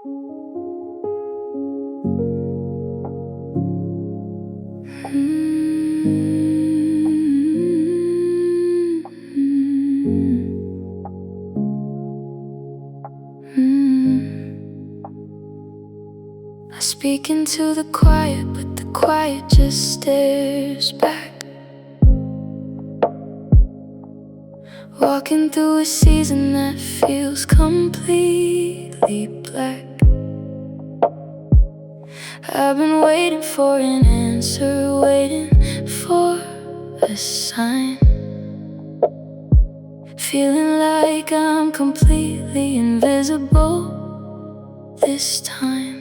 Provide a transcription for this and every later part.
I speak into the quiet, but the quiet just stares back. Walking through a season that feels completely black. I've been waiting for an answer, waiting for a sign. Feeling like I'm completely invisible this time.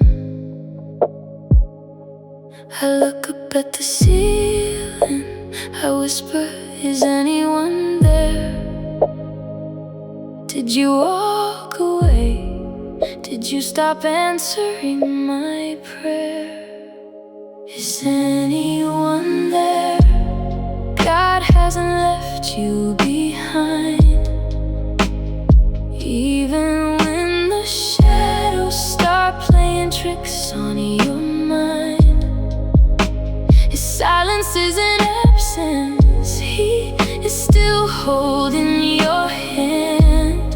I look up at the ceiling, I whisper, is anyone there? Did you walk away? Did you stop answering my prayer? Is anyone there? God hasn't left you behind. Even when the shadows start playing tricks on your mind, His silence is an absence. He is still holding your hand.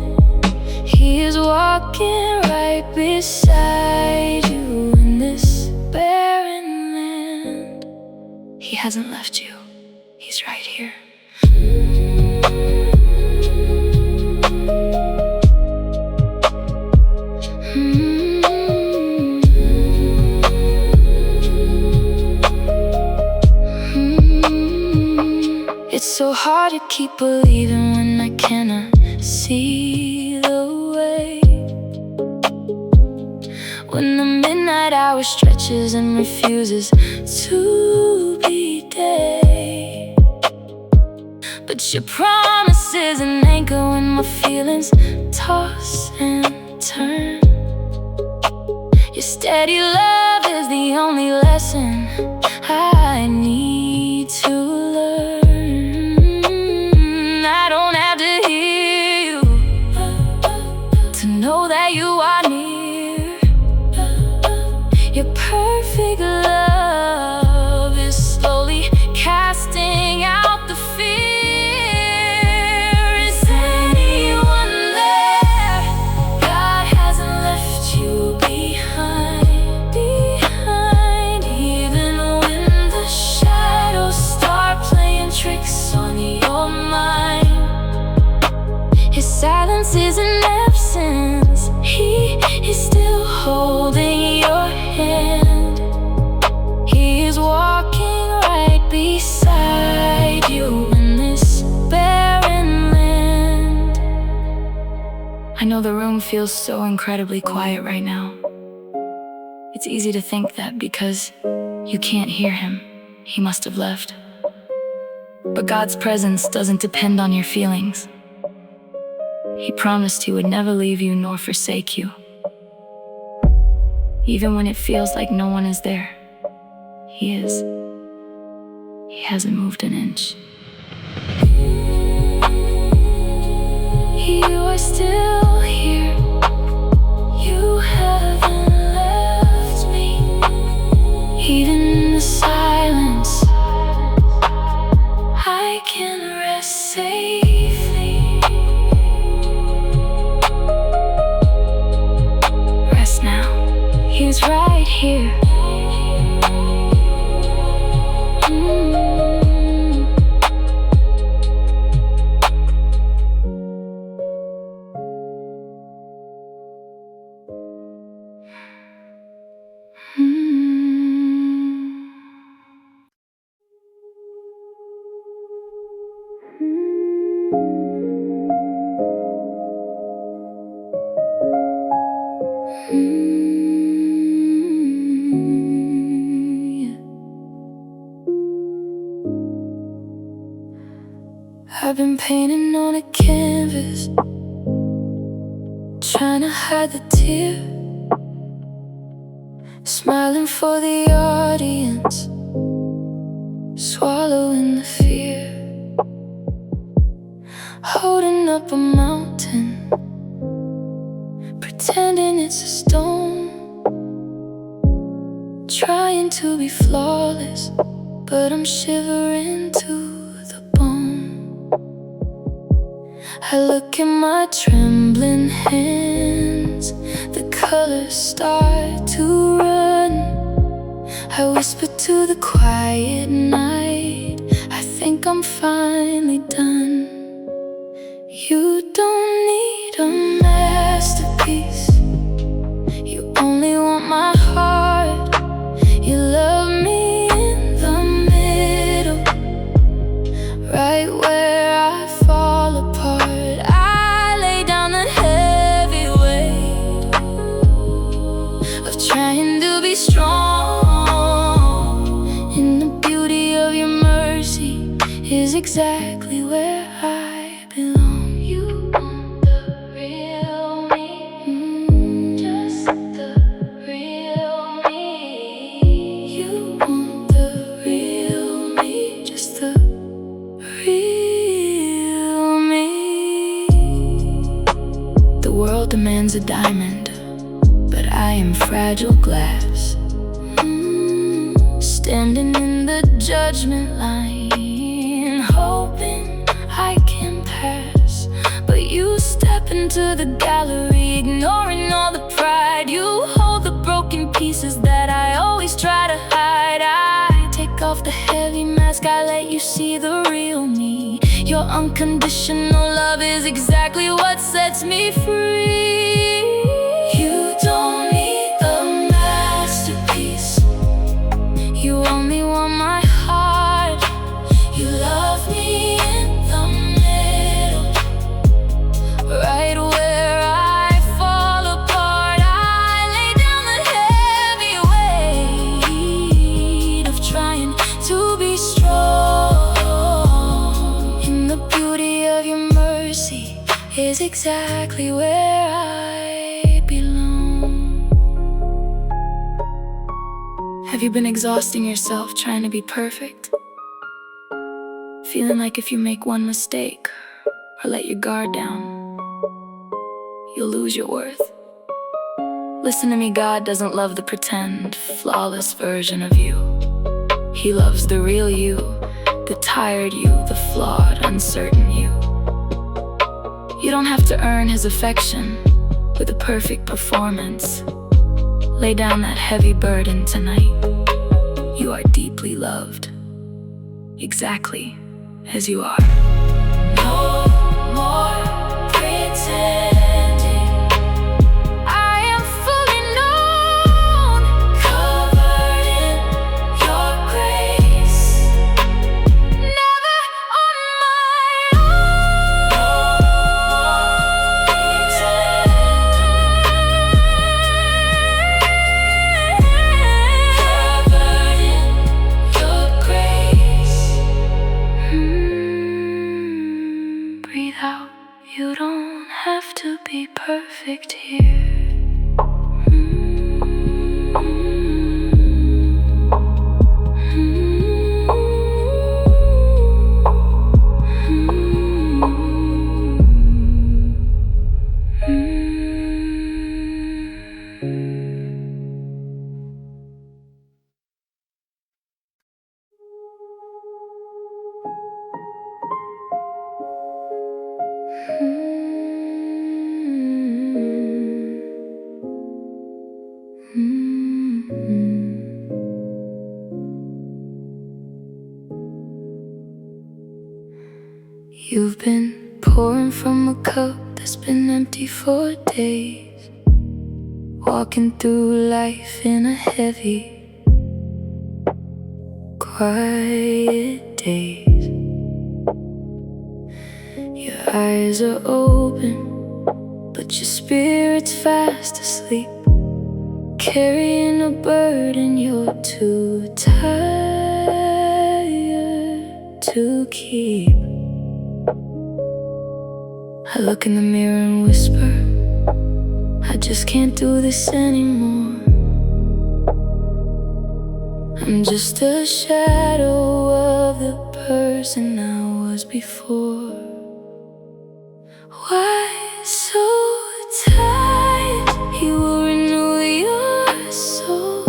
He is walking right beside you in this barren land. He hasn't left you. He's right here. It's so hard to keep believing when I cannot see the way. When the midnight hour stretches and refuses to be day. But your promise is an anchor when my feelings toss and turn. Your steady love is the only lesson I need to learn. I don't have to hear you to know that you are near. Your perfect love is slowly casting out the fear. Is anyone there? God hasn't left you behind. Even when the shadows start playing tricks on your mind, His silence is an absence. He is still holding your hand. He is walking right beside you in this barren land. I know the room feels so incredibly quiet right now. It's easy to think that because you can't hear Him, He must have left. But God's presence doesn't depend on your feelings. He promised He would never leave you nor forsake you. Even when it feels like no one is there, He is. He hasn't moved an inch. You are still here. You haven't left me. Even in the silence, I can rest safely. Rest now. He's right here. I've been painting on a canvas, trying to hide the tear, smiling for the audience, swallowing the fear, holding up a mountain, pretending it's a stone. trying to be flawless, but I'm shivering to the bone. I look at my trembling hands, the colors start to run. I whisper to the quiet night, I think I'm finally done. You don't need a masterpiece, you only want my heart. You love me in the middle, right where I fall apart. I lay down the heavy weight of trying to be strong, and the beauty of your mercy is exactly where I belong. You want the real me, just the real me. You want the real me, just the real me. The world demands a diamond, but I am fragile glass, standing in the judgment line, hoping I can pass. But you step into the gallery, ignoring all the pride. You hold the broken pieces that I always try to hide. I take off the heavy mask, I let you see the real me. Your unconditional love is exactly what sets me free. You don't need a masterpiece, you only want my heart. You love me in the middle, right where I fall apart. I lay down the heavy weight of trying to be strong, and the beauty of your mercy is exactly where I belong. Have you been exhausting yourself trying to be perfect? Feeling like if you make one mistake or let your guard down, you'll lose your worth? Listen to me, God doesn't love the pretend, flawless version of you. He loves the real you, the tired you, the flawed, uncertain you. You don't have to earn his affection with a perfect performance. Lay down that heavy burden tonight. You are deeply loved, exactly as you are. No more pretending. I am fully known, covered in your grace. Never on my own. No more pretending. Covered in your grace. Breathe out, you don't have to be perfect here. You've been pouring from a cup that's been empty for days, walking through life in a heavy, quiet daze. Your eyes are open, but your spirit's fast asleep, carrying a burden you're too tired to keep. I look in the mirror and whisper, I just can't do this anymore. I'm just a shadow of the person I was before. Why so tired? He will renew your soul.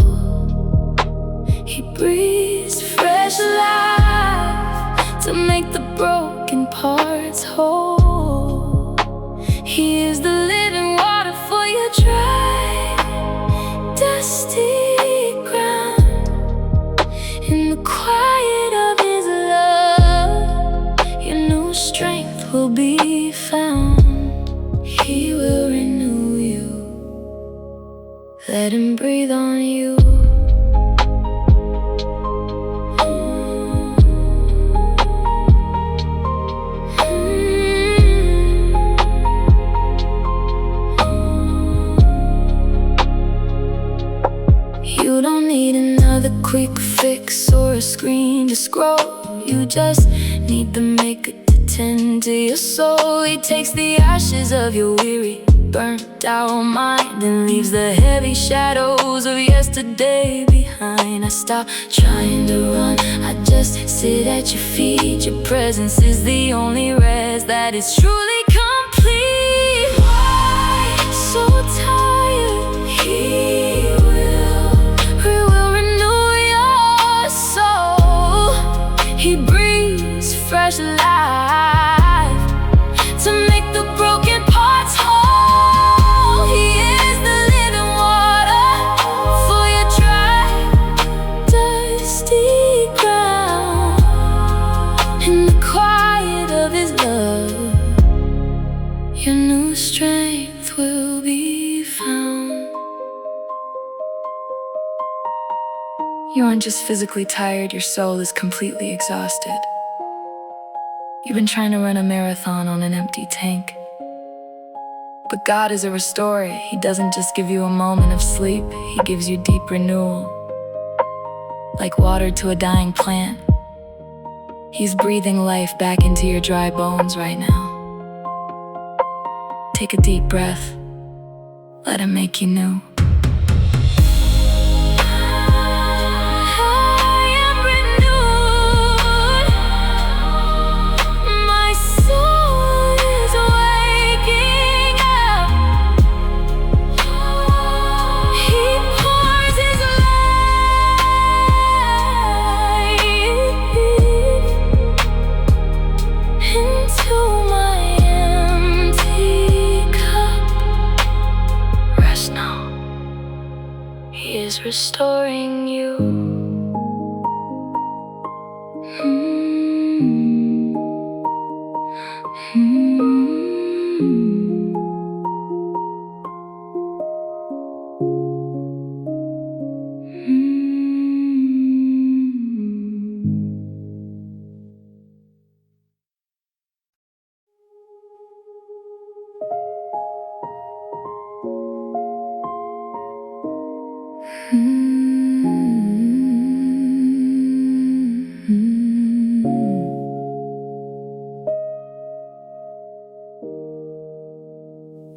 Let him breathe on you. You don't need another quick fix or a screen to scroll. You just need the maker to tend to your soul. He takes the ashes of your weary, burnt out mind and leaves the heavy shadows of yesterday behind. I stop trying to run, I just sit at your feet. Your presence is the only rest that is truly complete. Why so tired? He will renew your soul. He breathes fresh life to make the broken parts whole. He is the living water for your dry, dusty ground. In the quiet of his love, your new strength will be found. You aren't just physically tired, your soul is completely exhausted. You've been trying to run a marathon on an empty tank. But God is a restorer. He doesn't just give you a moment of sleep, He gives you deep renewal. Like water to a dying plant, He's breathing life back into your dry bones right now. Take a deep breath. Let Him make you new. He is restoring you.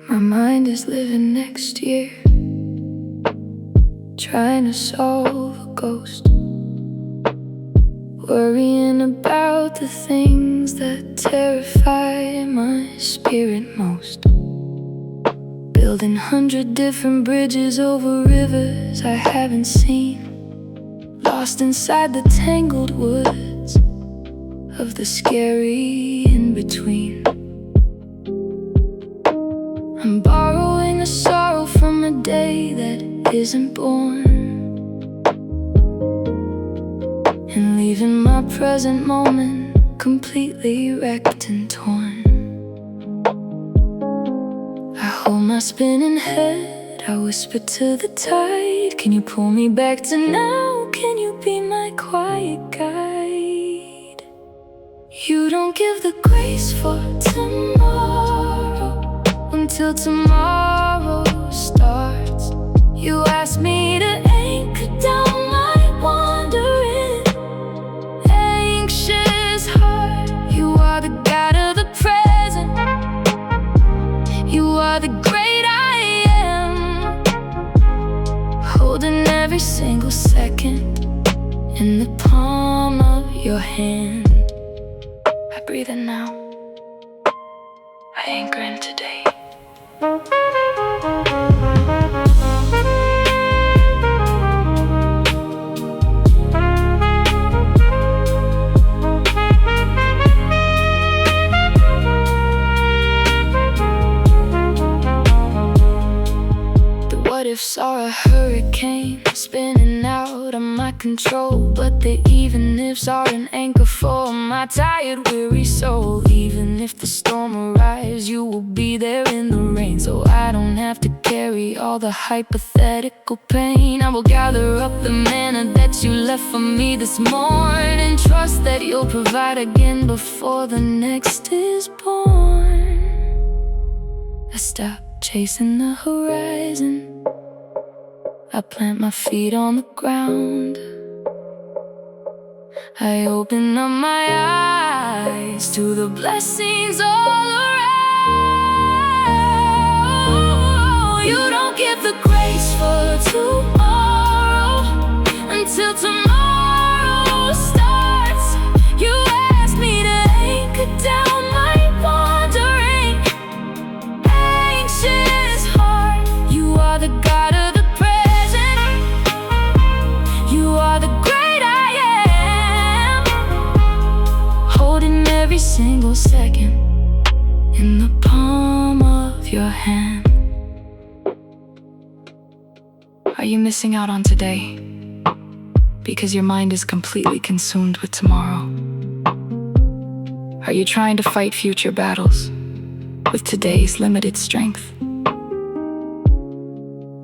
My mind is living next year, trying to solve a ghost, worrying about the things that terrify my spirit most. Building 100 different bridges over rivers I haven't seen, lost inside the tangled woods of the scary in-between. I'm borrowing a sorrow from a day that isn't born, and leaving my present moment completely wrecked and torn. I hold my spinning head, I whisper to the tide, can you pull me back to now? Can you be my quiet guide? You don't give the grace for tomorrow until tomorrow starts. You ask me to anchor down my wandering, anxious heart. You are the God of the present, You are the great I am, holding every single second in the palm of your hand. I breathe in now, I anchor in today. The what ifs are a hurricane spinning out of my control, but the even ifs are an anchor for my tired, weary soul. Even if the storm arrives, you will be there in the rain, so I don't have have to carry all the hypothetical pain. I will gather up the manna that you left for me this morning. Trust that you'll provide again before the next is born. I stop chasing the horizon. I plant my feet on the ground. I open up my eyes to the blessings all around. You don't give the grace for tomorrow until tomorrow starts. You ask me to anchor down my wandering, anxious heart. You are the God of the present. You are the great I am, holding every single second in the palm of your hand. Are you missing out on today because your mind is completely consumed with tomorrow? Are you trying to fight future battles with today's limited strength?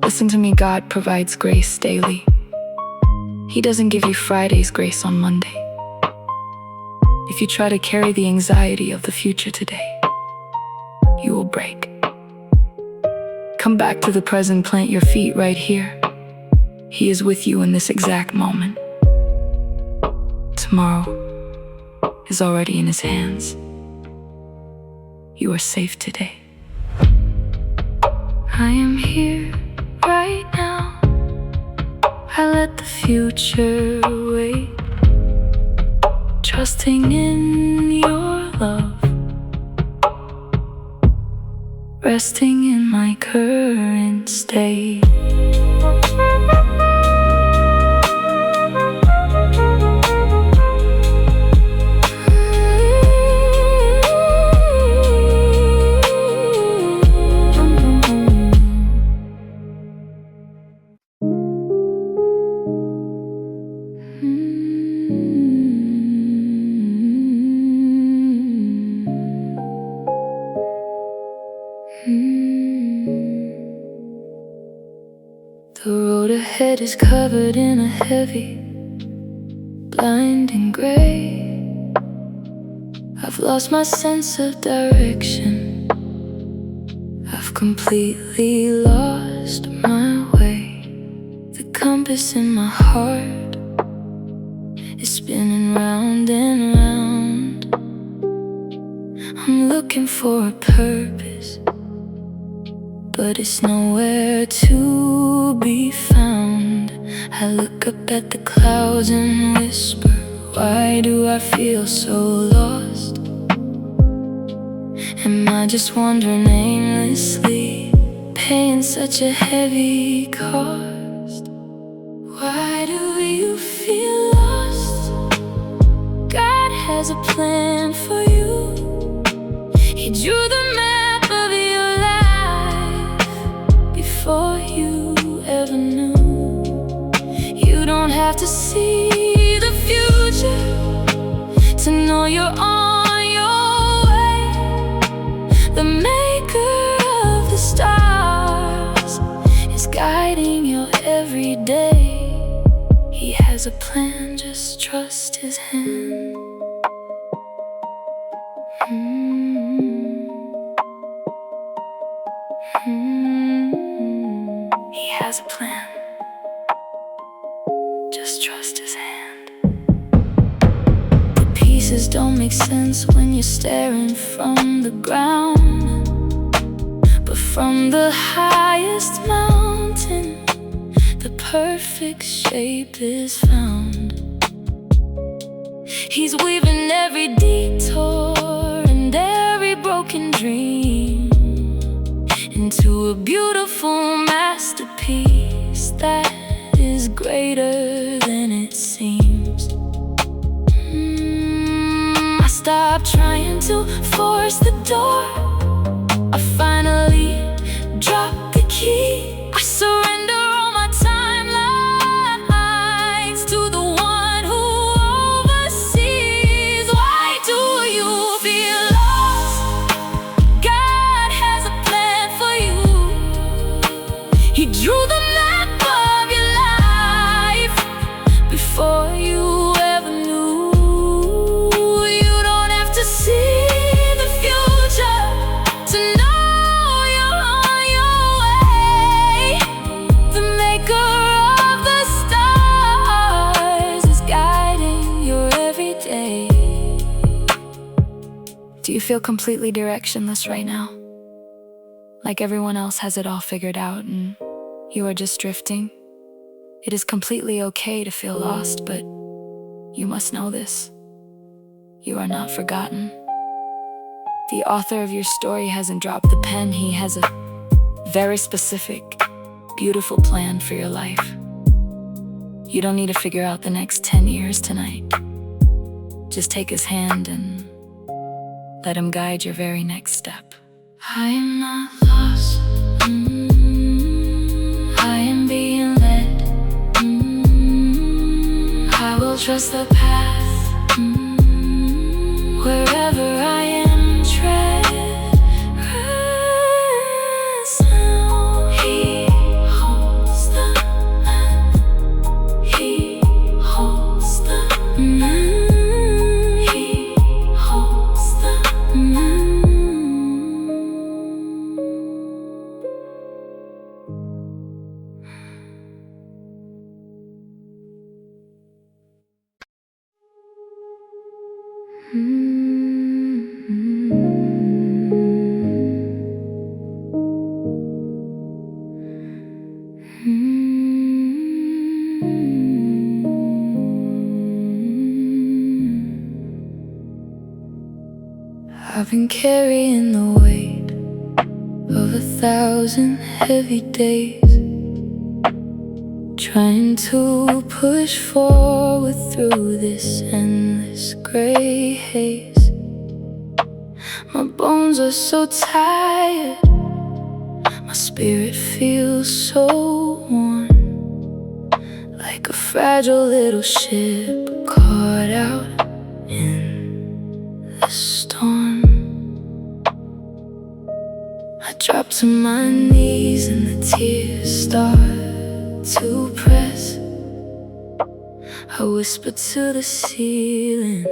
Listen to me, God provides grace daily. He doesn't give you Friday's grace on Monday. If you try to carry the anxiety of the future today, you will break. Come back to the present, plant your feet right here. He is with you in this exact moment. Tomorrow is already in His hands. You are safe today. I am here right now. I let the future wait, trusting in your love, resting in my current state. The road ahead is covered in a heavy, blinding gray. I've lost my sense of direction. I've completely lost my way. The compass in my heart is spinning round and round. I'm looking for a purpose, but it's nowhere to be found. I look up at the clouds and whisper, why do I feel so lost? Am I just wandering aimlessly, paying such a heavy cost? Why do you feel lost? God has a plan for you. He drew the map of your life before you ever knew. You don't have to see the future to know you're on your way. The maker of the stars is guiding your every day. He has a plan, just trust His hand. He has a plan, just trust His hand. The pieces don't make sense when you're staring from the ground, but from the highest mountain, the perfect shape is found. He's weaving every detour and every broken dream into a beautiful masterpiece that is greater than it seems. I stopped trying to force the door. I finally dropped the key. I surrender all my timelines to the one who oversees. Why do you feel lost? God has a plan for you. He drew the map of your life before you ever knew. You don't have to see the future to know you're on your way. The maker of the stars is guiding your every day. Do you feel completely directionless right now? Like everyone else has it all figured out and you are just drifting? It is completely okay to feel lost, but you must know this: you are not forgotten. The author of your story hasn't dropped the pen. He has a very specific, beautiful plan for your life. You don't need to figure out the next 10 years tonight. Just take his hand and let him guide your very next step. I am not lost. I am being led. I will trust the path. Wherever I am tread. Rest now. He holds the map. He holds the map. He holds the map. I've been carrying the weight of 1,000 heavy days, trying to push forward through this endless gray haze. My bones are so tired, my spirit feels so worn, like a fragile little ship caught out in the storm. I drop to my knees and the tears start to press. I whisper to the ceiling,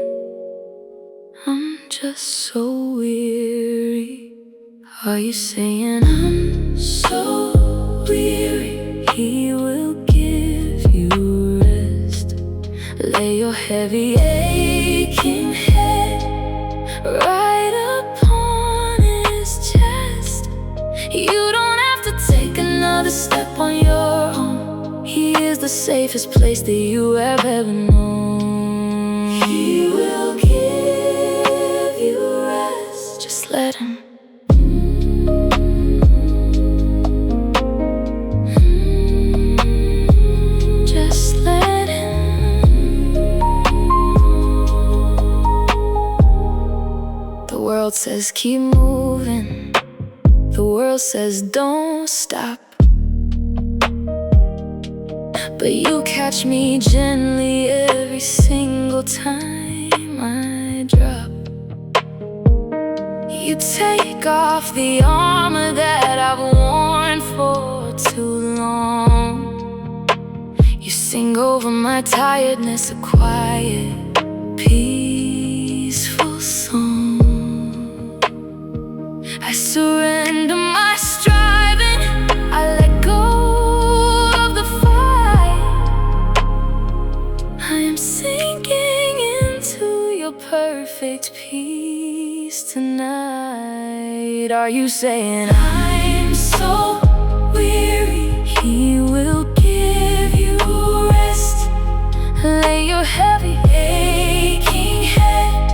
I'm just so weary. Are you saying I'm so weary? He will give you rest. Lay your heavy aching head right upon his chest. You don't have to take another step on your own. He is the safest place that you have ever known. He will give you rest. Just let him. Just let him. The world says keep moving. The world says don't stop. But you catch me gently every single time I drop. You take off the armor that I've worn for too long. You sing over my tiredness a quiet, peaceful song. I surrender my striving, I let go of the fight. I am sinking into your perfect peace tonight. Are you saying I'm so weary? He will give you rest. Lay your heavy aching head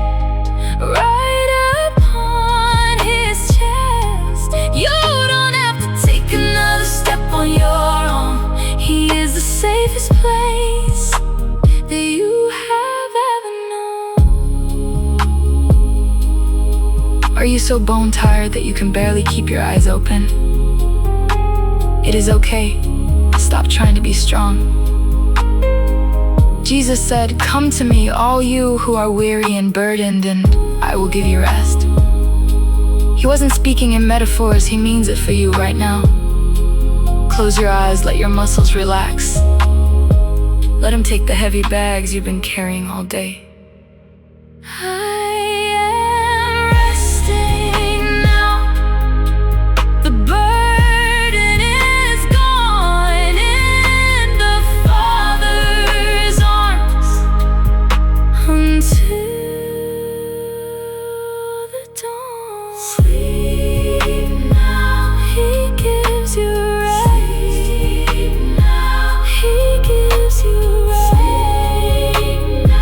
right upon his chest. You don't have to take another step on your own. He is the safest place that you have ever known. Are you so bone tired that you can barely keep your eyes open? It is okay. Stop trying to be strong. Jesus said, "Come to me, all you who are weary and burdened, and I will give you rest." He wasn't speaking in metaphors, he means it for you right now. Close your eyes, let your muscles relax. Let him take the heavy bags you've been carrying all day. I am resting now. The burden is gone in the Father's arms until the dawn. Sleep now, He gives you rest. Sleep now, He gives you rest. Sleep now.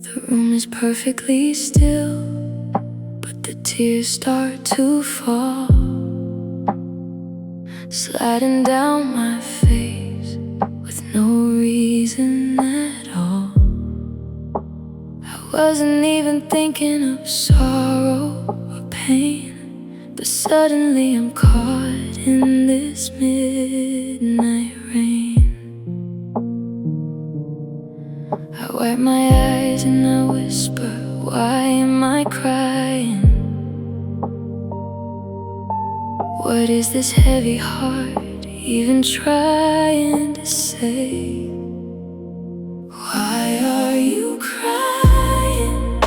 The room is perfectly still, but the tears start to fall, sliding down my face with no reason at all. I wasn't even thinking of sorrow or pain, but suddenly I'm caught in this midnight rain. I wipe my eyes and I whisper, why am I crying? What is this heavy heart even trying to say? Why are you crying?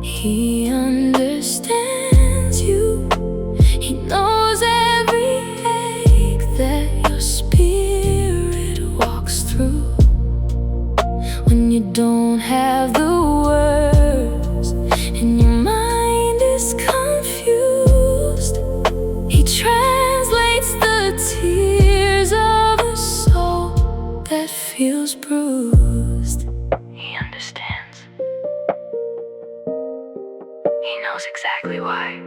He understands you. He knows every ache that your spirit walks through. When you don't have the words and your mind is confused, He translates the tears of a soul that feels bruised. He understands. He knows exactly why.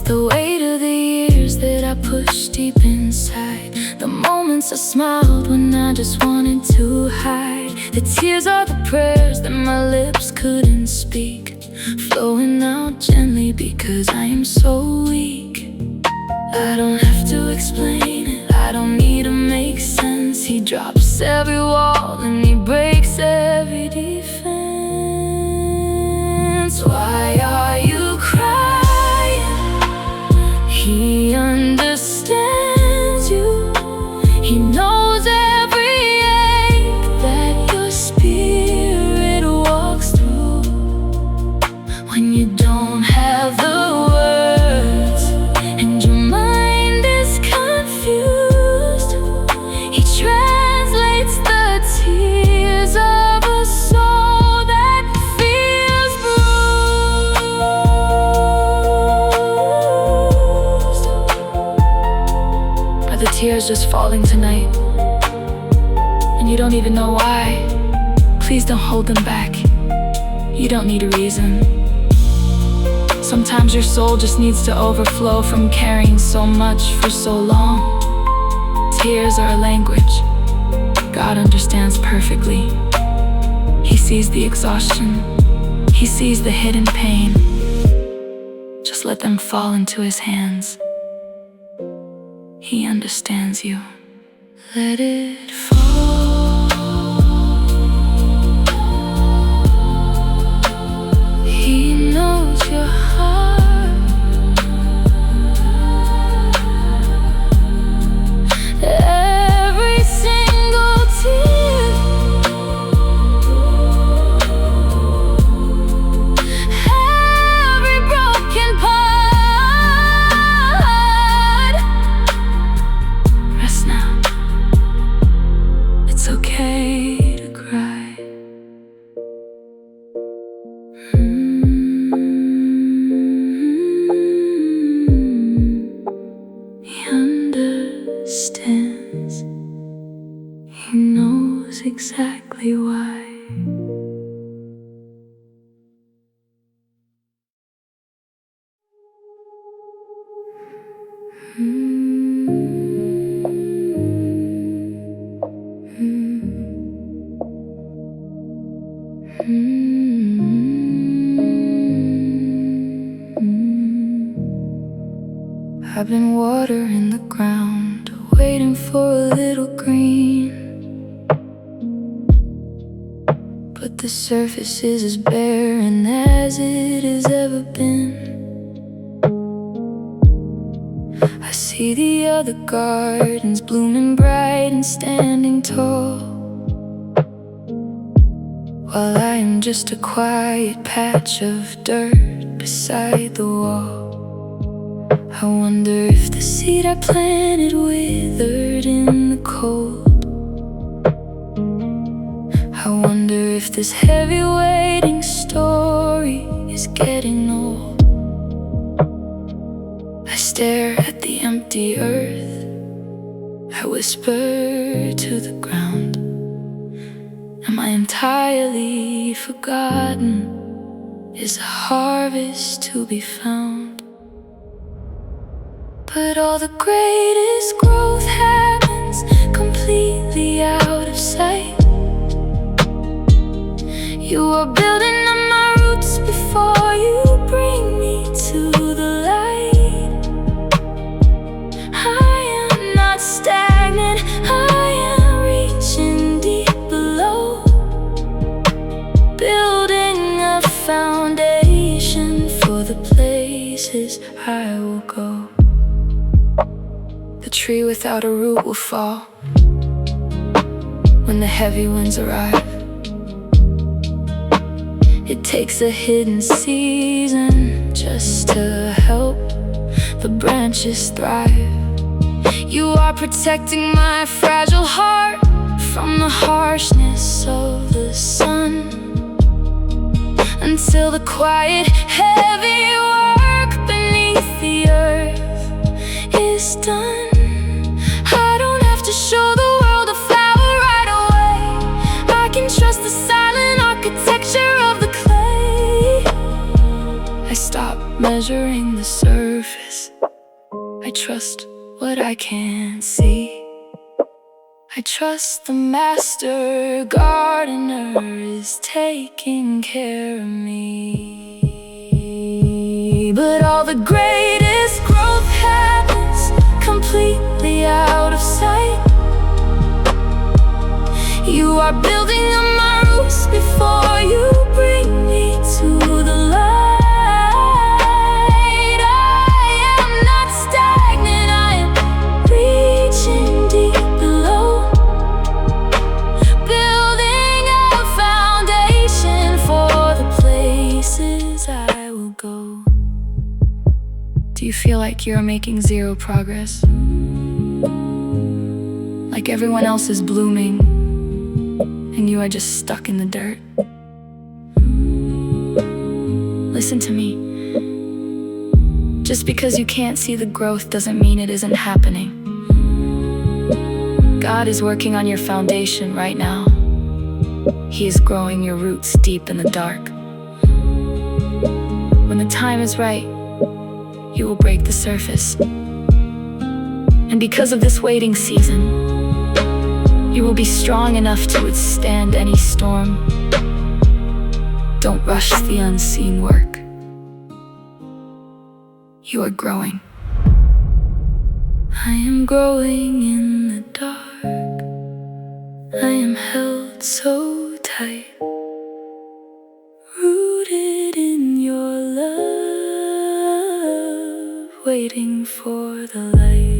The weight of the years that I pushed deep inside, the moments I smiled when I just wanted to hide. The tears are the prayers that my lips couldn't speak, flowing out gently because I am so weak. I don't have to explain it, I don't need to make sense. He drops every wall and He breaks every defense. Why are you crying? He understands you. He knows every ache that your spirit walks through. When you don't have the words and your mind is confused, He translates the tears of a soul that feels bruised. Are the tears just falling tonight, and you don't even know why? Please don't hold them back. You don't need a reason. Sometimes your soul just needs to overflow from carrying so much for so long. Tears are a language God understands perfectly. He sees the exhaustion. He sees the hidden pain. Just let them fall into His hands. He understands you. Let it fall. He knows your heart. Every single tear, every broken part. I've been watering the ground, waiting for a little green, but the surface is as barren as it has ever been. I see the other gardens blooming bright and standing tall, while I am just a quiet patch of dirt beside the wall. I wonder if the seed I planted withered in the cold. I wonder if this heavy waiting story is getting old. I stare at the empty earth. I whisper to the ground, am I entirely forgotten? Is a harvest to be found? But all the greatest growth happens completely out of sight. You are building up my roots before you bring me to the light. I am not stagnant, I am reaching deep below, building a foundation for the places I will go. The tree without a root will fall when the heavy winds arrive. It takes a hidden season just to help the branches thrive. You are protecting my fragile heart from the harshness of the sun, until the quiet, heavy work beneath the earth is done. I don't have to show the world a flower right away. I can trust the silent architecture of the clay. I stop measuring the surface. I trust what I can't see. I trust the master gardener is taking care of me. But all the greatest growth happens completely out of sight. You are building up my roots before you bring me to the light. I am not stagnant, I am reaching deep below, building a foundation for the places I will go. Do you feel like you're making zero progress? Like everyone else is blooming and you are just stuck in the dirt? Listen to me. Just because you can't see the growth doesn't mean it isn't happening. God is working on your foundation right now. He is growing your roots deep in the dark. When the time is right, you will break the surface. And because of this waiting season, you will be strong enough to withstand any storm. Don't rush the unseen work. You are growing. I am growing in the dark. I am held so tight, rooted in your love, waiting for the light.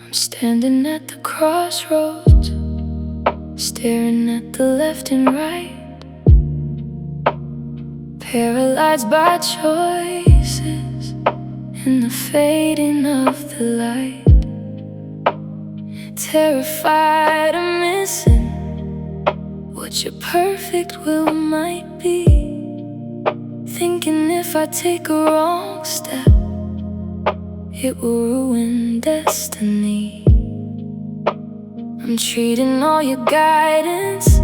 I'm standing at the crossroads, staring at the left and right, paralyzed by choices in the fading of the light, terrified of missing what your perfect will might be, thinking if I take a wrong step, it will ruin destiny. I'm treating all your guidance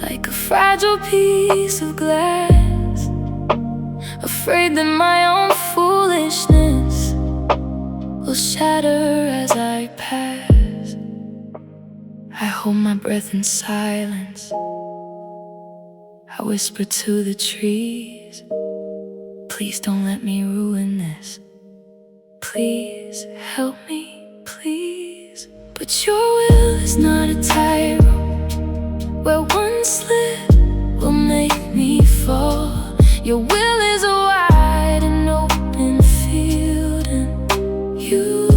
like a fragile piece of glass, afraid that my own foolishness will shatter as I pass. I hold my breath in silence. I whisper to the trees, please don't let me ruin this. Please help me, please. But your will is not a tightrope where one slip will make me fall. Your will is a wide and open field, and you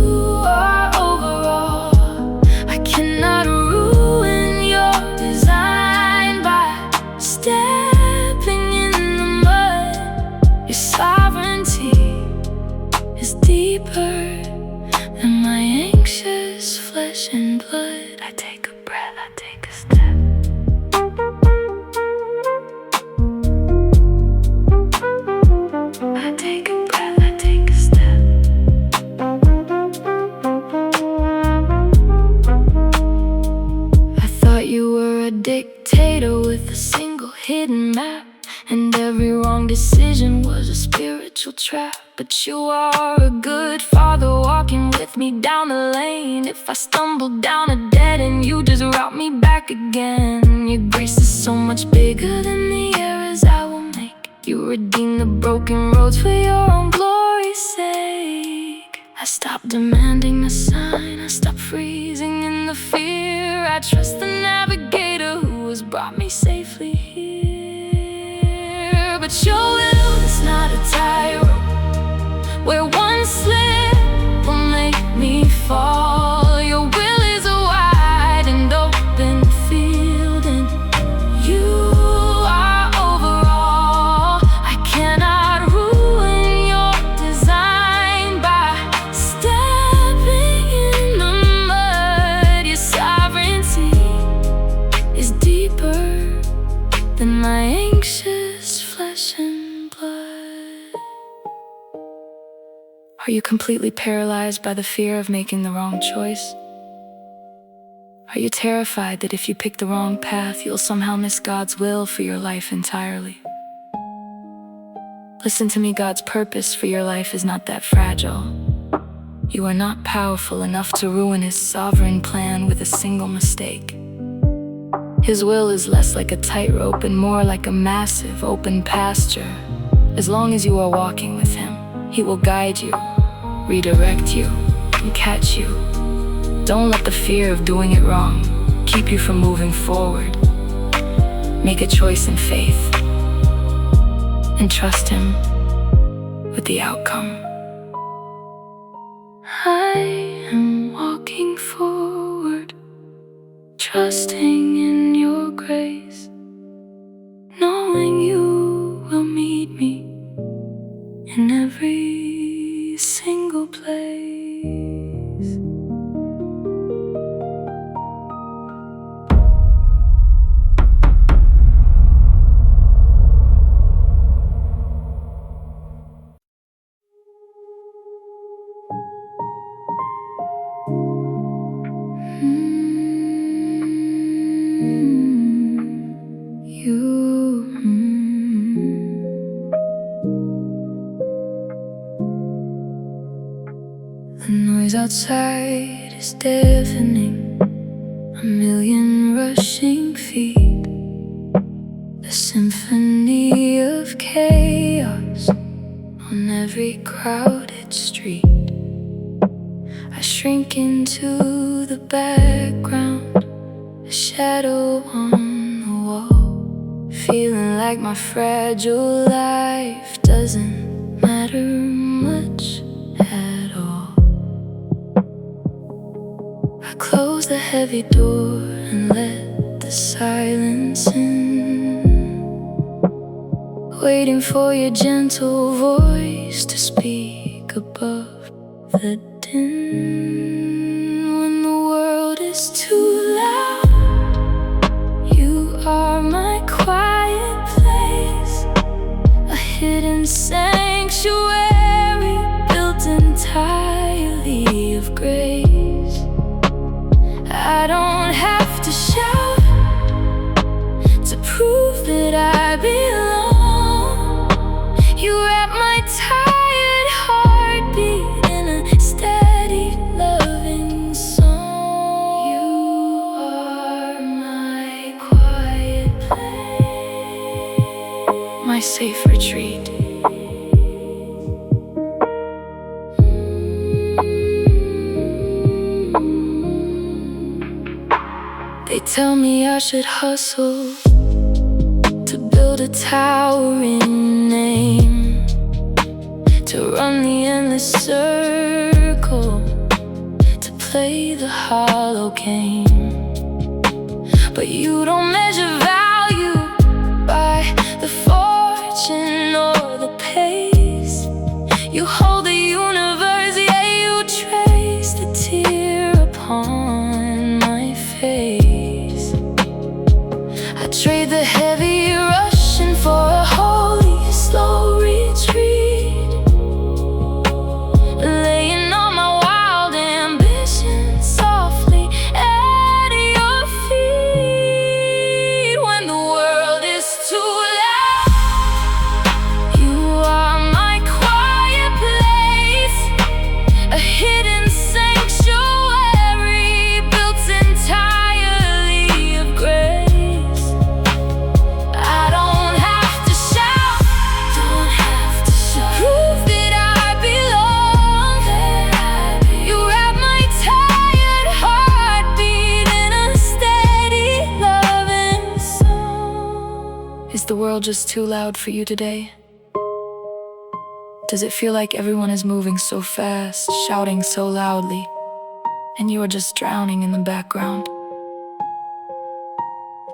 are overall. I cannot ruin your design by stepping in the mud. Your sovereignty is deeper than my anxious flesh and blood. I take a breath, I take a step. I take a breath, I take a step. I thought you were a dictator with a single hidden map, and every wrong decision was a spiritual trap. But you are a good father walking with me down the lane. If I stumble down a dead end, you just route me back again. Your grace is so much bigger than the errors I will make. You redeem the broken roads for your own glory's sake. I stop demanding a sign, I stop freezing in the fear. I trust the navigator who has brought me safely here. But your will is not a tightrope where one slip will make me fall. Your will is a wide and open field, and you are overall. I cannot ruin your design by stepping in the mud. Your sovereignty is deeper than my anxious flesh and blood. Are you completely paralyzed by the fear of making the wrong choice? Are you terrified that if you pick the wrong path, you'll somehow miss God's will for your life entirely? Listen to me, God's purpose for your life is not that fragile. You are not powerful enough to ruin His sovereign plan with a single mistake. His will is less like a tightrope and more like a massive open pasture. As long as you are walking with Him, He will guide you, redirect you, and catch you. Don't let the fear of doing it wrong keep you from moving forward. Make a choice in faith and trust Him with the outcome. I am walking forward, trusting in your grace, knowing you will meet me in every single place. The noise outside is deafening, a million rushing feet, a symphony of chaos on every crowded street. I shrink into the background, a shadow on the wall, feeling like my fragile life doesn't matter much at all. I close the heavy door and let the silence in, waiting for your gentle voice to speak above the din. When the world is too loud, you are my quiet place, a hidden sanctuary built entirely of grace. I don't have to shout to prove that I belong. You wrap my tired heartbeat in a steady, loving song. You are my quiet place, my safe retreat. They tell me I should hustle to build a towering name, to run the endless circle, to play the hollow game. But you don't measure value by the fortune or the pace. You hold the universe, yeah, you trace the tear upon my face. I trade the heavy rushing for a holy slow retreat, laying all my wild ambitions softly at your feet. When the world is too loud, you are my quiet place, a hidden sanctuary built entirely of grace. I don't have to shout, to prove that I belong. You wrap my tired heartbeat in a steady, loving song. Is the world just too loud for you today? Does it feel like everyone is moving so fast, shouting so loudly, and you are just drowning in the background?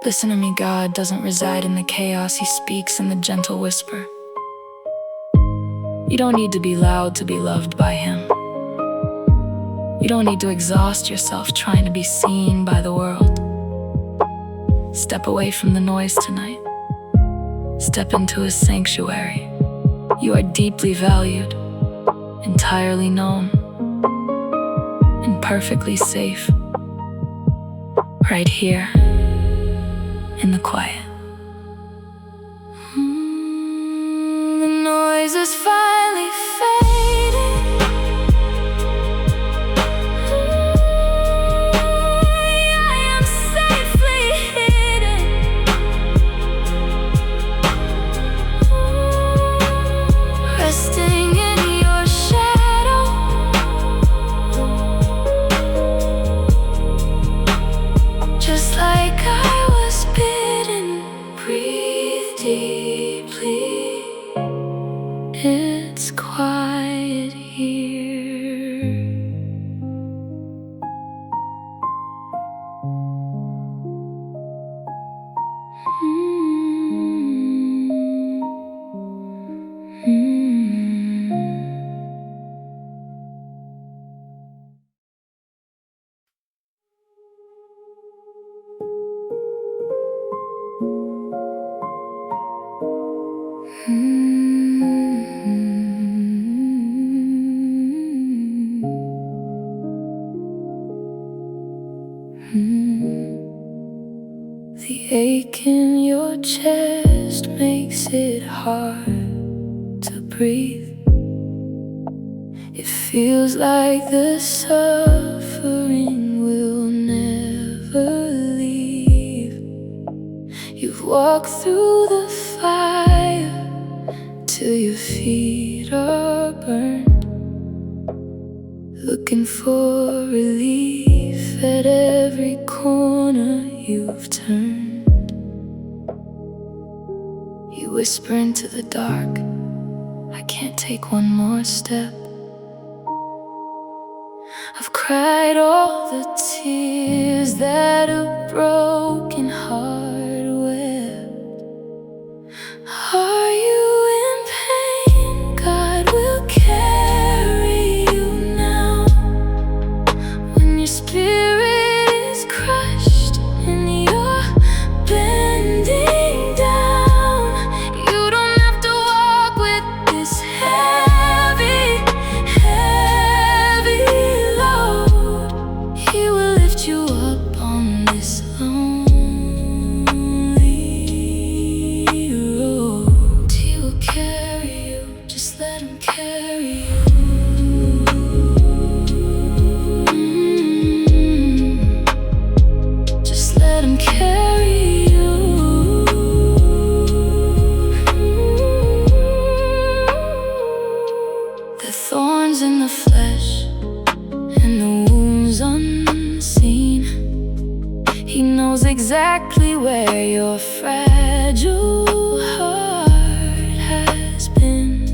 Listen to me, God doesn't reside in the chaos, He speaks in the gentle whisper. You don't need to be loud to be loved by Him. You don't need to exhaust yourself trying to be seen by the world. Step away from the noise tonight. Step into His sanctuary. You are deeply valued, entirely known, and perfectly safe, right here in the quiet. The noise is finally fading. I am safely hidden. Resting in your shadow, just like I was bidden. Breathe deeply, it's quiet here. The ache in your chest makes it hard to breathe. It feels like the suffering will never leave. You've walked through the fire till your feet are burned, looking for relief at every corner you've turned. You whisper into the dark, I can't take one more step. I've cried all the tears tears that a broken heart wept. Are you in pain? God will carry you now. When your spirit is crushed and you're bending down, you don't have to walk with this heavy, heavy load. He will lift you up on this lonely road. He will carry you, just let him carry you. Just let him carry you. The thorns in the flesh and the wounds unseen, he knows exactly where your fragile heart has been.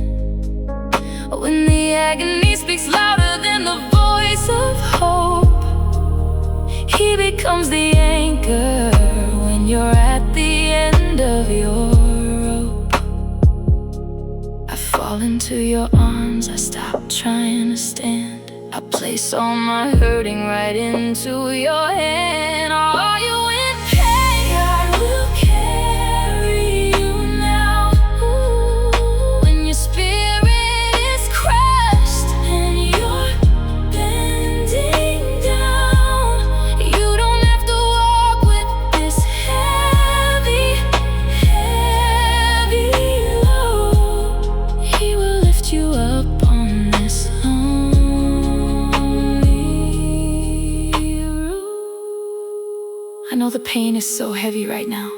When the agony speaks louder than the voice of hope, he becomes the anchor when you're at the end of your rope. I fall into your arms, I stop trying to stand. I place all my hurting right into your hand. Are you in pain? God will carry you now. When your spirit is crushed and you're bending down, you don't have to walk with this heavy, heavy load. He will lift you up on this lonely road. I know the pain is so heavy right now.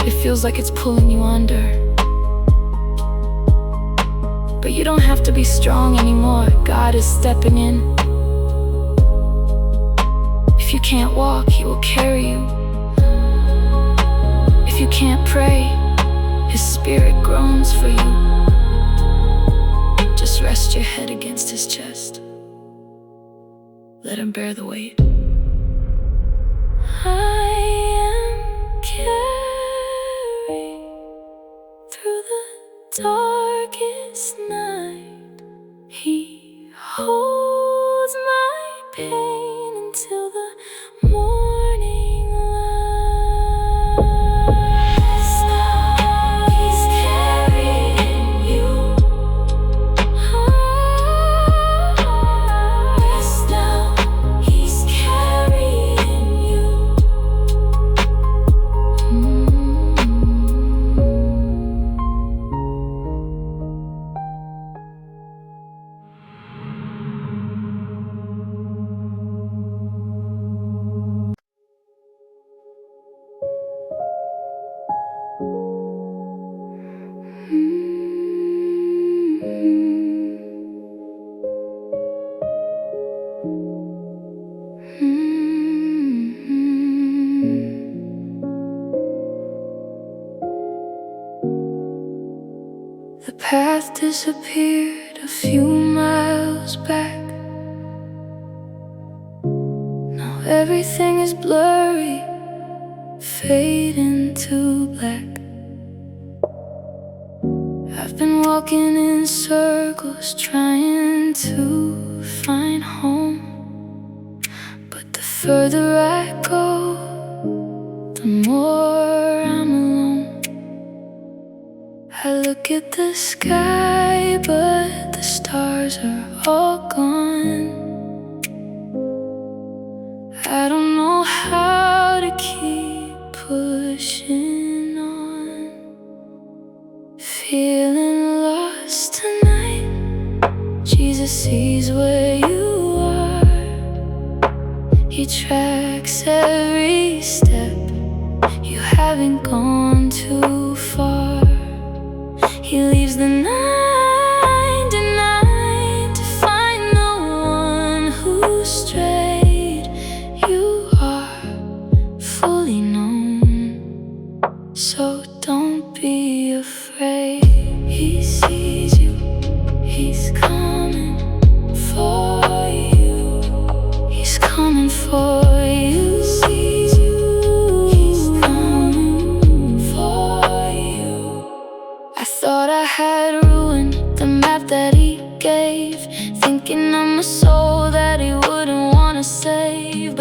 It feels like it's pulling you under. But you don't have to be strong anymore. God is stepping in. If you can't walk, he will carry you. If you can't pray, his spirit groans for you. Just rest your head against his chest. Let him bear the weight. I am carried through the darkest night. He holds my pain until the morning light. Now he's carrying you. Rest now, he's carrying you. The path disappeared a few miles back. Now everything is blurry, fading to black. I've been walking in circles trying to find home, but the further I go, the more I'm alone. I look at the sky, but the stars are all gone. I don't know how to keep pushing on. Feeling lost tonight. Jesus sees where you are. He tracks every step. You haven't gone too far. He leaves the 99 to find the one who strayed. You are fully known, so don't be afraid. He sees you, he's coming for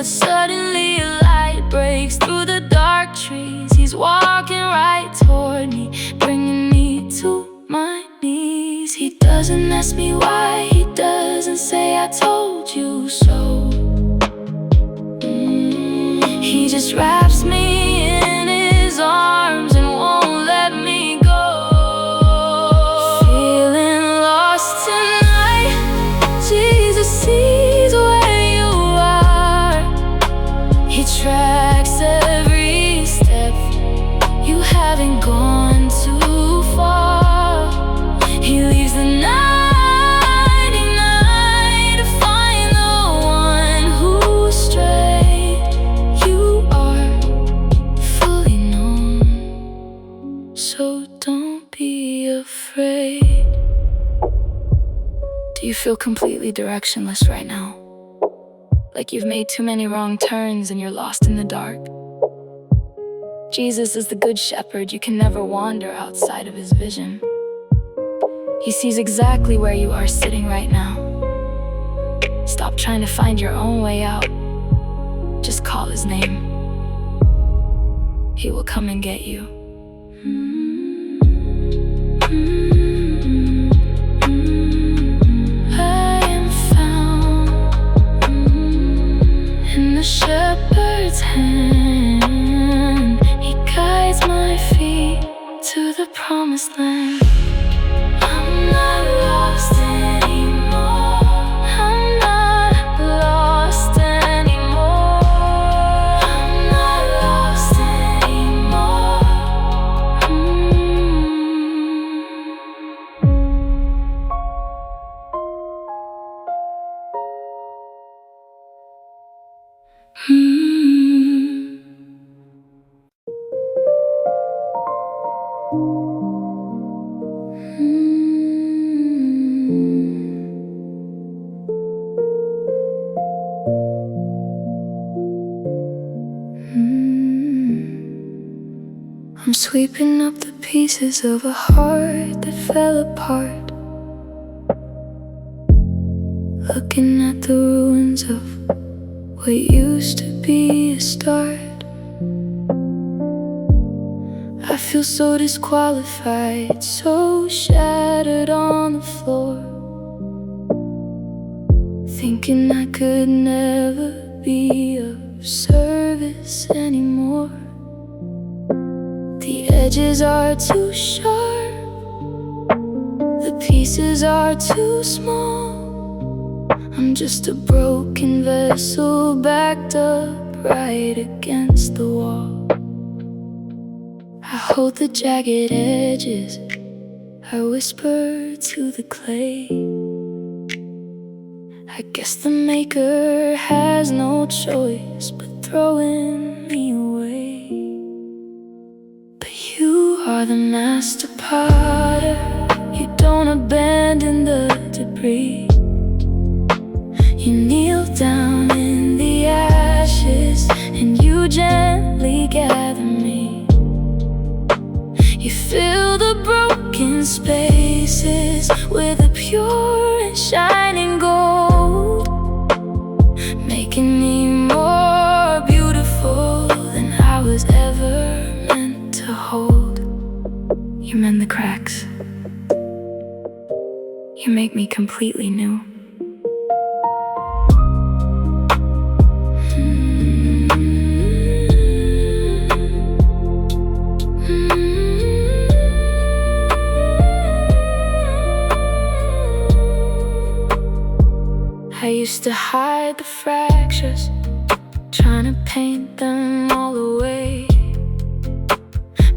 But suddenly a light breaks through the dark trees. He's walking right toward me, bringing me to my knees. He doesn't ask me why, he doesn't say I told you so. He just wraps me in his arms and won't let me go. Feeling lost tonight, Jesus sees where you are. He tracks every step, you haven't gone too far. He leaves the 99 to find the one who strayed. You are fully known, so don't be afraid. Do you feel completely directionless right now? Like you've made too many wrong turns and you're lost in the dark? Jesus is the good shepherd. You can never wander outside of his vision. He sees exactly where you are sitting right now. Stop trying to find your own way out. Just call his name. He will come and get you. I am found in the shepherd's hand. He guides my feet to the promised land. I'm not lost anymore. I'm not lost anymore. I'm not lost anymore. I'm sweeping up the pieces of a heart that fell apart, looking at the ruins of what used to be a start. I feel so disqualified, so shattered on the floor, thinking I could never be of service anymore. The edges are too sharp, the pieces are too small. I'm just a broken vessel backed up right against the wall. I hold the jagged edges, I whisper to the clay. I guess the maker has no choice but throwing me away. But you are the master potter, you don't abandon the debris. You kneel down in the ashes and you gently gather me. You fill the broken spaces with a pure and shining gold, making me more beautiful than I was ever meant to hold. You mend the cracks, you make me completely new. I used to hide the fractures, trying to paint them all away,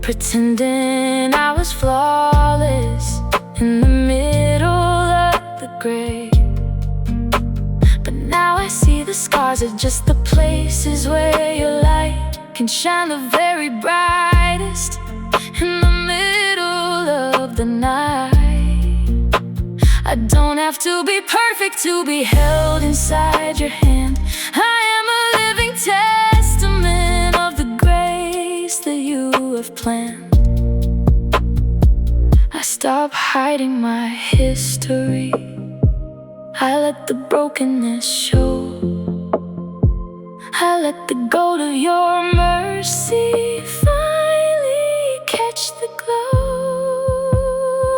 pretending I was flawless in the middle of the gray. But now I see the scars are just the places where your light can shine the very brightest in the middle of the night. I don't have to be perfect to be held inside your hand. I am a living testament of the grace that you have planned. I stop hiding my history, I let the brokenness show. let the gold of your mercy finally catch the glow.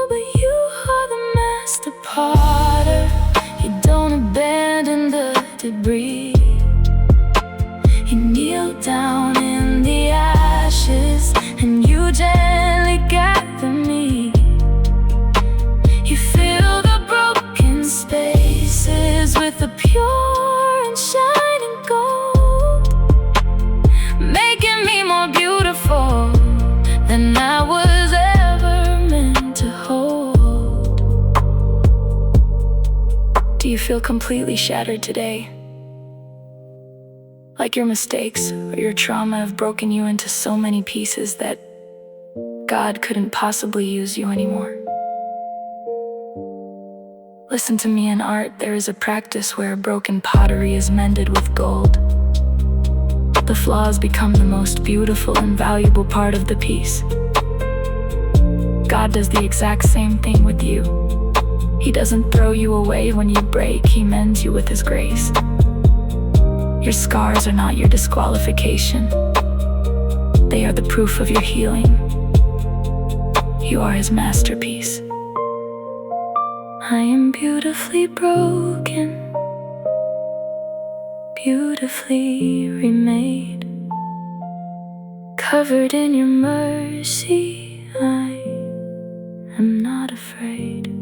But you are the master potter, you don't abandon the debris. You kneel down in the ashes and you gently gather me. You fill the broken spaces with a pure and shining gold, making me more beautiful than I was ever meant to hold. Do you feel completely shattered today? Like your mistakes or your trauma have broken you into so many pieces that God couldn't possibly use you anymore? Listen to me, in art there is a practice where broken pottery is mended with gold. The flaws become the most beautiful and valuable part of the piece. God does the exact same thing with you. He doesn't throw you away when you break, He mends you with His grace. Your scars are not your disqualification. They are the proof of your healing. You are His masterpiece. I am beautifully broken, beautifully remade, covered in your mercy. I am not afraid.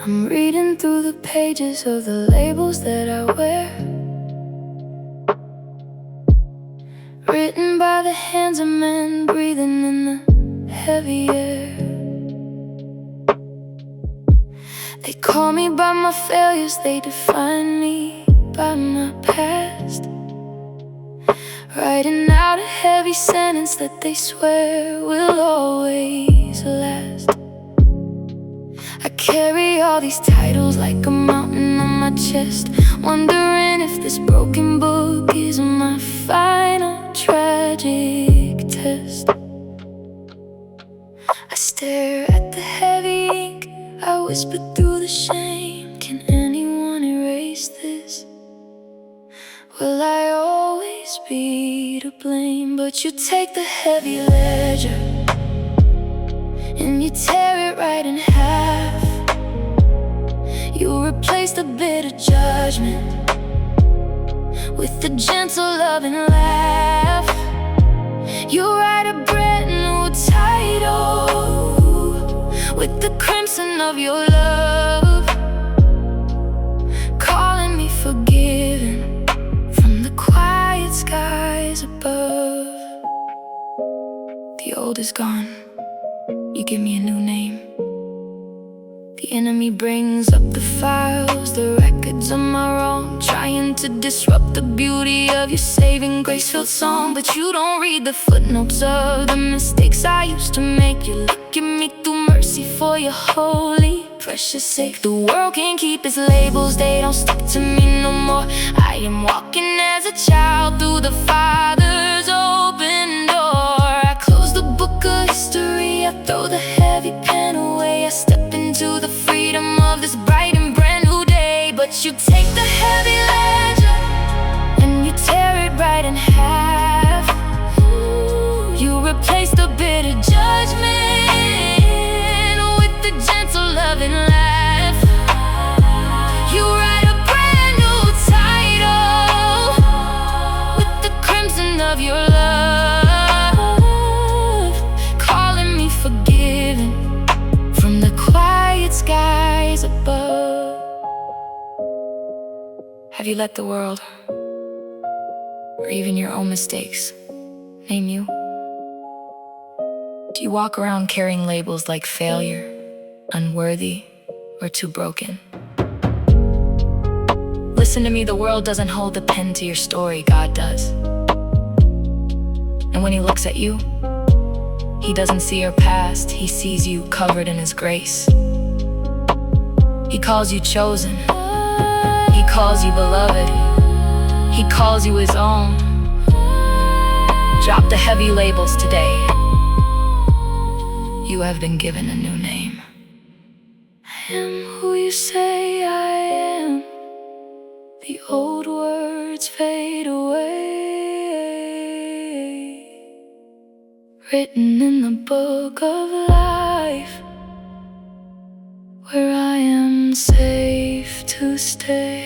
I'm reading through the pages of the labels that I wear, written by the hands of men breathing in the heavy air. They call me by my failures, they define me by my past, writing out a heavy sentence that they swear will always last. I carry all these titles like a mountain on my chest, wondering if this broken book is my final tragic test. I stare at the heavy ink, I whisper through the shame. Can anyone erase this? Will I always be to blame? But you take the heavy ledger and you tear it right in half. You replace the bitter judgment with the gentle loving laugh. You write a brand new title with the crimson of your love, calling me forgiven from the quiet skies above. The old is gone, you give me a new name. The enemy brings up the files, the records of my wrong, trying to disrupt the beauty of your saving grace-filled song. But you don't read the footnotes of the mistakes I used to make. You look at me through mercy for your holy, precious sake. The world can't keep its labels, they don't stick to me no more. I am walking as a child through the Father's open door. I close the book of history, I throw the heavy pen away. I step into the freedom of this bright and brand new day. But you take the heavy ledger and you tear it right in half. You replace the bitter judgment with the gentle loving laugh. You write a brand new title with the crimson of your love, calling me forgiven from the quiet skies above. Have you let the world, or even your own mistakes, name you? Do you walk around carrying labels like failure, unworthy, or too broken. Listen to me, the world doesn't hold the pen to your story, God does. And when He looks at you, He doesn't see your past, He sees you covered in His grace. He calls you chosen, He calls you beloved, He calls you His own. Drop the heavy labels today. You have been given a new name. I am who you say I am. The old words fade away, written in the book of life, where I am safe to stay.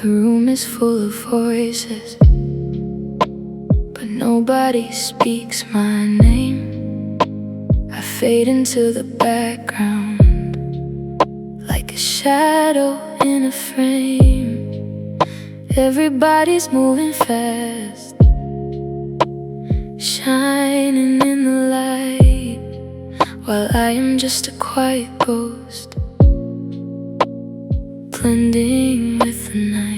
The room is full of voices, but nobody speaks my name. I fade into the background like a shadow in a frame. Everybody's moving fast, shining in the light, while I am just a quiet ghost, blending with the night.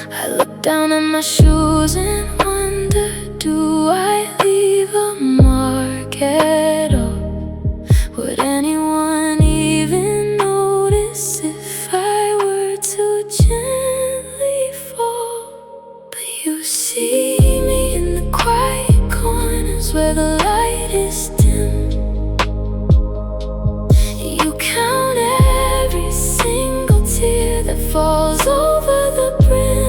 I look down at my shoes and wonder, do I leave a mark at all? Would anyone even notice if I were to gently fall? But you see me in the quiet corners where the light is dim. You count every single tear that falls over the brim.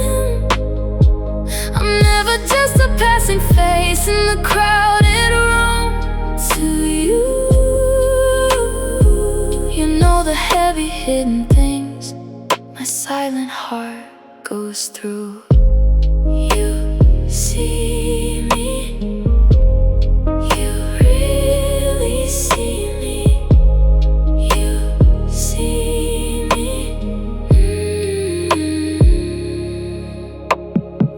I'm never just a passing face in the crowded room. To you, you know the heavy hidden things my silent heart goes through. You see me, you really see me. You see me.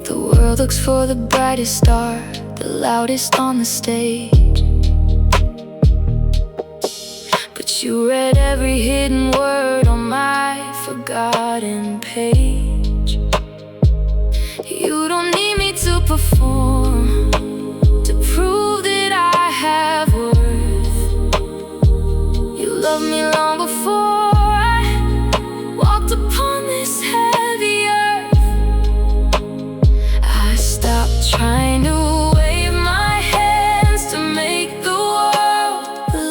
The world looks for the brightest star, the loudest on the stage, but you read every hidden word on my forgotten page. You don't need me to perform to prove that I have worth. You loved me long before I walked upon this heavy earth. I stopped trying to wave my hands to make the world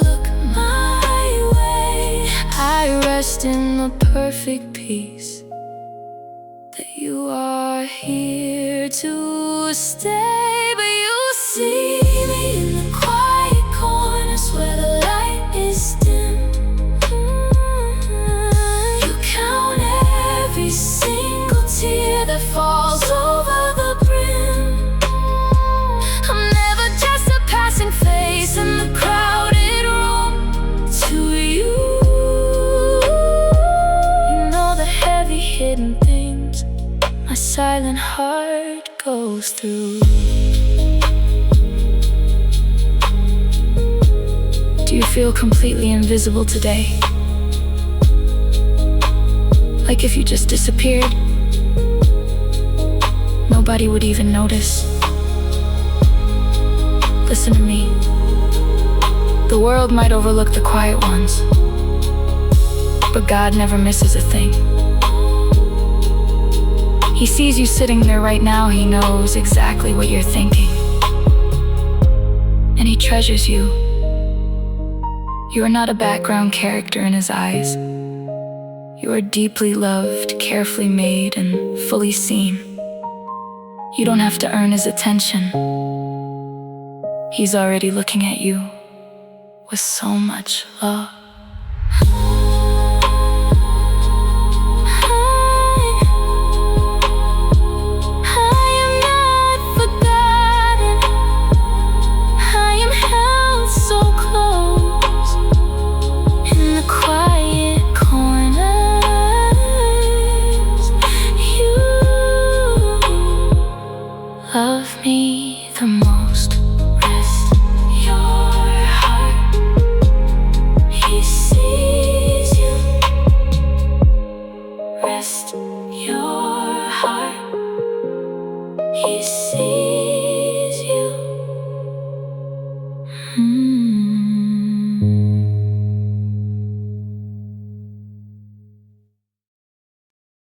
look my way. I rest in the perfect peace that you are here to stay. But you see me in the quiet corners where the light is dim. You count every single tear that falls over the brim. I'm never just a passing face in the crowded room. To you, you know the heavy hidden things my silent heart goes through. Do you feel completely invisible today? Like if you just disappeared, nobody would even notice. Listen to me. The world might overlook the quiet ones, but God never misses a thing. He sees you sitting there right now. He knows exactly what you're thinking, and He treasures you. You are not a background character in His eyes. You are deeply loved, carefully made, and fully seen. You don't have to earn his attention. He's already looking at you with so much love. Love me the most. Rest your heart. He sees you. Rest your heart. He sees you.